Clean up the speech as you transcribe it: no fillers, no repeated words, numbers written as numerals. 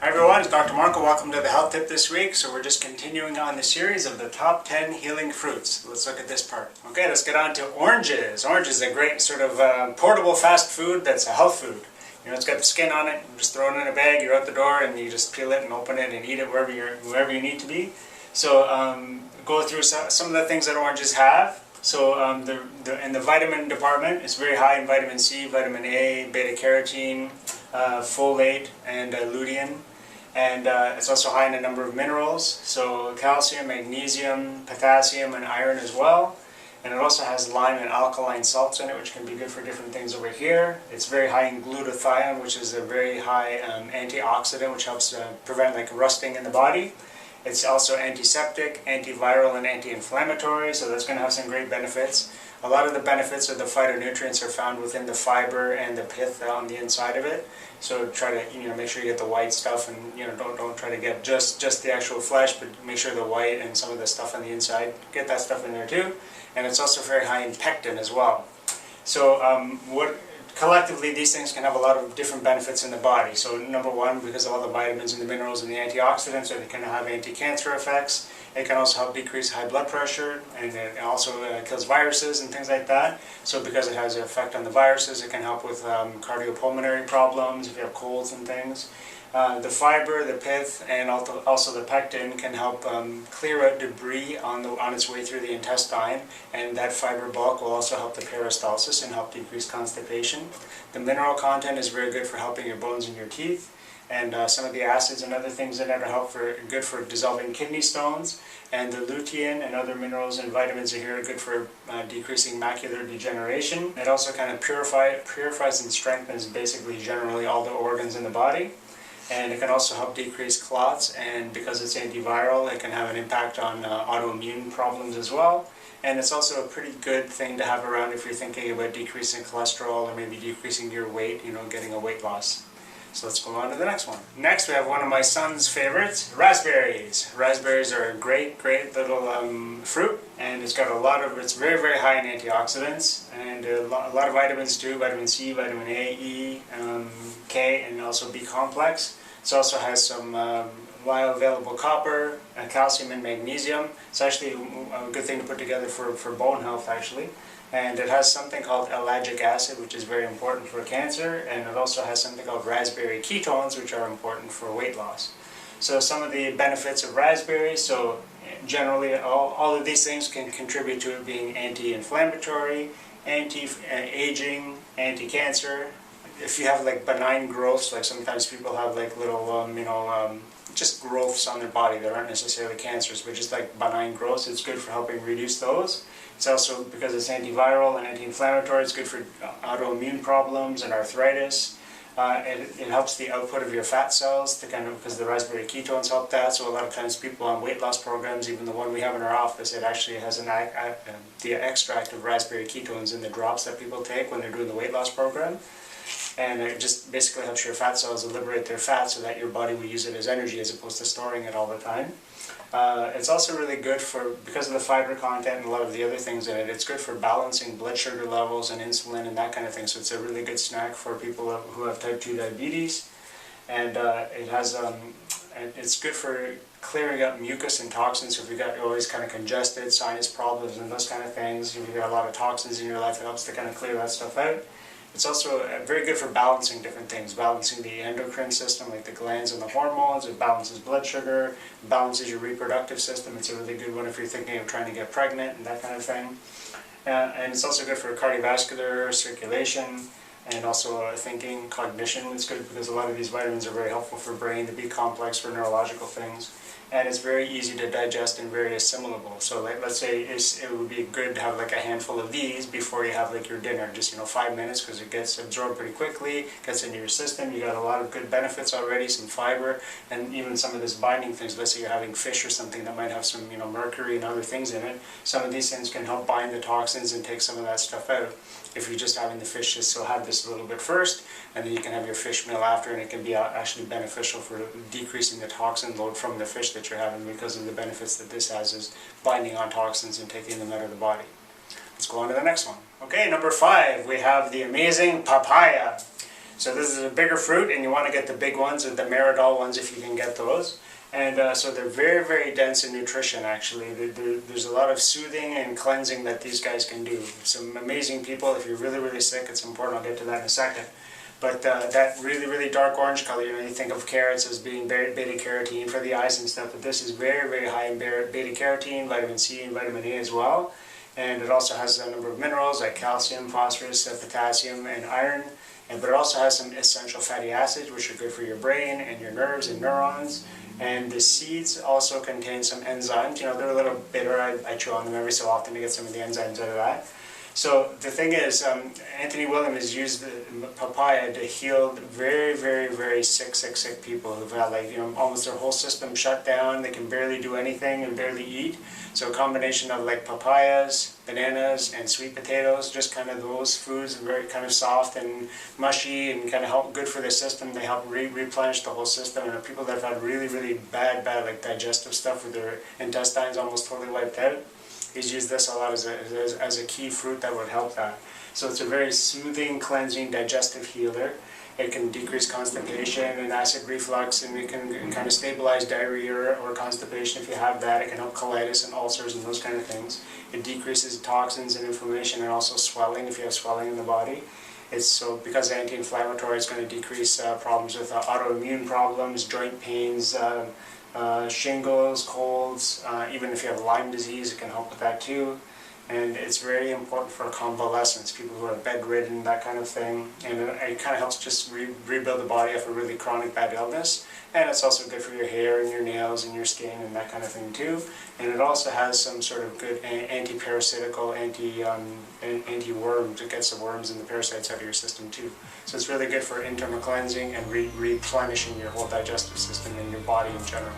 Hi everyone, it's Dr. Marco. Welcome to the Health Tip this week. So we're just continuing on the series of the top 10 healing fruits. Let's look at this part. Okay, let's get on to oranges. Orange is a great sort of portable fast food that's a health food. You know, it's got the skin on it. You just throw it in a bag, you're out the door, and you just peel it and open it and eat it wherever you need to be. So go through some of the things that oranges have. So in the vitamin department, it's very high in vitamin C, vitamin A, beta-carotene, folate, and lutein. And it's also high in a number of minerals, so calcium, magnesium, potassium, and iron as well. And it also has lime and alkaline salts in it, which can be good for different things over here. It's very high in glutathione, which is a very high antioxidant, which helps prevent like rusting in the body. It's also antiseptic, antiviral, and anti-inflammatory, so that's going to have some great benefits. A lot of the benefits of the phytonutrients are found within the fiber and the pith on the inside of it. So try to make sure you get the white stuff, and don't try to get just the actual flesh, but make sure the white and some of the stuff on the inside, get that stuff in there too. And it's also very high in pectin as well. So collectively, these things can have a lot of different benefits in the body. So number one, because of all the vitamins and the minerals and the antioxidants, so it can have anti-cancer effects. It can also help decrease high blood pressure, and it also kills viruses and things like that. So because it has an effect on the viruses, it can help with cardiopulmonary problems if you have colds and things. The fiber, the pith, and also the pectin can help clear out debris on its way through the intestine, and that fiber bulk will also help the peristalsis and help decrease constipation. The mineral content is very good for helping your bones and your teeth, and some of the acids and other things in it are good for dissolving kidney stones, and the lutein and other minerals and vitamins are here good for decreasing macular degeneration. It also kind of purifies and strengthens basically generally all the organs in the body. And it can also help decrease clots, and because it's antiviral, it can have an impact on autoimmune problems as well. And it's also a pretty good thing to have around if you're thinking about decreasing cholesterol or maybe decreasing your weight, getting a weight loss. So let's go on to the next one. Next we have one of my son's favorites, raspberries. Raspberries are a great little fruit, and it's very, very high in antioxidants and a lot of vitamins too, vitamin C, vitamin A, E, K, and also B complex. It also has some bioavailable copper, calcium, and magnesium. It's actually a good thing to put together for bone health actually. And it has something called ellagic acid, which is very important for cancer, and it also has something called raspberry ketones, which are important for weight loss. So some of the benefits of raspberries, so generally all of these things can contribute to it being anti-inflammatory, anti-aging, anti-cancer. If you have like benign growths, like sometimes people have like little, just growths on their body that aren't necessarily cancers, but just like benign growths, it's good for helping reduce those. It's also, because it's antiviral and anti-inflammatory, it's good for autoimmune problems and arthritis. It helps the output of your fat cells because the raspberry ketones help that. So a lot of times people on weight loss programs, even the one we have in our office, it actually has the extract of raspberry ketones in the drops that people take when they're doing the weight loss program. And it just basically helps your fat cells liberate their fat so that your body will use it as energy as opposed to storing it all the time. It's also really good because of the fiber content and a lot of the other things in it, it's good for balancing blood sugar levels and insulin and that kind of thing. So it's a really good snack for people who have type 2 diabetes. And it's good for clearing up mucus and toxins. So if you're always kind of congested, sinus problems and those kind of things, if you've got a lot of toxins in your life, it helps to kind of clear that stuff out. It's also very good for balancing different things, balancing the endocrine system, like the glands and the hormones. It balances blood sugar, balances your reproductive system. It's a really good one if you're thinking of trying to get pregnant and that kind of thing. And it's also good for cardiovascular, circulation, and also thinking, cognition. It's good because a lot of these vitamins are very helpful for brain, the B complex for neurological things. And it's very easy to digest and very assimilable. So let's say it would be good to have like a handful of these before you have like your dinner, just 5 minutes, because it gets absorbed pretty quickly, gets into your system. You got a lot of good benefits already, some fiber, and even some of this binding things. Let's say you're having fish or something that might have some mercury and other things in it. Some of these things can help bind the toxins and take some of that stuff out. If you're just having the fish, just so have this a little bit first, and then you can have your fish meal after, and it can be actually beneficial for decreasing the toxin load from the fish that you're having because of the benefits that this has is binding on toxins and taking them out of the body. Let's go on to the next one. Okay, number 5, we have the amazing papaya. So this is a bigger fruit, and you want to get the big ones, or the Meridol ones if you can get those. And so they're very, very dense in nutrition, actually. There's a lot of soothing and cleansing that these guys can do. Some amazing people. If you're really, really sick, it's important. I'll get to that in a second. But that really, really dark orange color, you think of carrots as being beta-carotene for the eyes and stuff, but this is very, very high in beta-carotene, vitamin C, and vitamin A as well. And it also has a number of minerals like calcium, phosphorus, potassium, and iron. But it also has some essential fatty acids, which are good for your brain and your nerves and neurons. And the seeds also contain some enzymes. They're a little bitter. I chew on them every so often to get some of the enzymes out of that. So the thing is, Anthony William has used the papaya to heal very, very, very sick people who've had almost their whole system shut down. They can barely do anything and barely eat. So a combination of papayas, bananas, and sweet potatoes, just kind of those foods, very kind of soft and mushy and kind of help good for the system. They help replenish the whole system. And people that have had really, really bad digestive stuff with their intestines almost totally wiped out, he's used this a lot as a key fruit that would help that. So it's a very soothing, cleansing, digestive healer. It can decrease constipation and acid reflux, and it can kind of stabilize diarrhea or constipation if you have that. It can help colitis and ulcers and those kind of things. It decreases toxins and inflammation and also swelling if you have swelling in the body. Because anti-inflammatory, it's going to decrease problems with autoimmune problems, joint pains, shingles, colds, even if you have Lyme disease, it can help with that too. And it's very important for convalescents, people who are bedridden, that kind of thing. And it kind of helps just rebuild the body after really chronic bad illness. And it's also good for your hair and your nails and your skin and that kind of thing too. And it also has some sort of good anti-parasitical, anti-worms. It gets the worms and the parasites out of your system too. So it's really good for internal cleansing and replenishing your whole digestive system and your body in general.